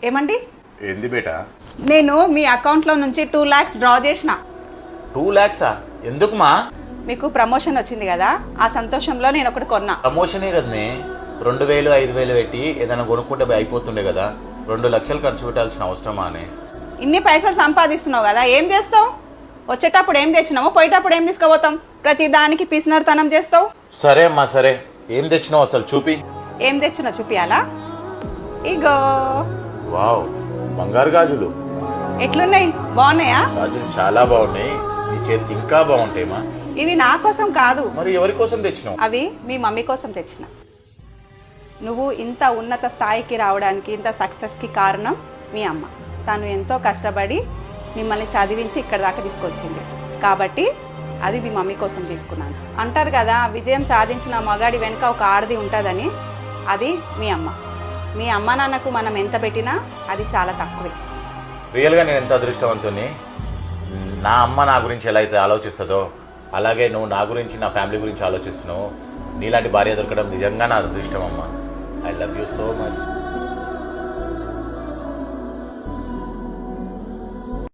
ఏమండి? ఏంది బేటా? నేను మీ అకౌంట్లో నుంచి 2 lakhs డ్రా చేసిన. 2 lakhs ఎందుకు మా? మీకు ప్రమోషన్ వచ్చింది కదా, ఆ సంతోషంలో నేను ఒకటి కొన్నా. ప్రమోషనే కదనే, 2000 5000 పెట్టి ఏదైనా కొనుక్కుంటే అయిపోతుండే కదా, 2 లక్షలు ఖర్చు పెట్టాల్సిన అవసరమా అని? ఇన్ని పైసలు సంపాదిస్తున్నావు కదా, ఏం చేస్తావు? వచ్చేటప్పుడు ఏం తెచ్చినామో పోయేటప్పుడు ఏం తీసుకుపోతాం? ప్రతి దానికి పిసినర్తనం చేస్తావు. సరే అమ్మా సరే, ఏం తెచ్చినావు అసలు చూపి. ఏం తెచ్చినా చూపియాలా? ఇగో. వావ్, బంగారు గాజులు. ఎట్లున్నాయి, బాగున్నాయా? గాజులు చాలా బాగున్నాయి, నీ చేతి ఇంకా బాగుంటాయి మా. ఇవి నా కోసం కాదు, మరి ఎవరి కోసం తెచ్చినావు? అవి మీ మమ్మీ కోసం తెచ్చిన. నువ్వు ఇంత ఉన్నత స్థాయికి రావడానికి, ఇంత సక్సెస్కి కారణం మీ అమ్మ. తను ఎంతో కష్టపడి మిమ్మల్ని చదివించి ఇక్కడ దాకా తీసుకొచ్చింది కాబట్టి అది మీ మమ్మీ కోసం తీసుకున్నాను. అంటారు కదా, విజయం సాధించిన మగాడి వెనుక ఒక ఆడది ఉంటుందని. అది మీ అమ్మ. మీ అమ్మ నాన్నకు మనం ఎంత పెట్టినా అది చాలా తక్కువే. రియల్గా నేను ఎంత అదృష్టవంతుని. నా అమ్మ నా గురించి ఎలా అయితే ఆలోచిస్తుందో అలాగే నువ్వు నా గురించి, నా ఫ్యామిలీ గురించి ఆలోచిస్తున్నావు. నీలాంటి భార్య దొరకడం నిజంగా నా అదృష్టం అమ్మ. I love you so much.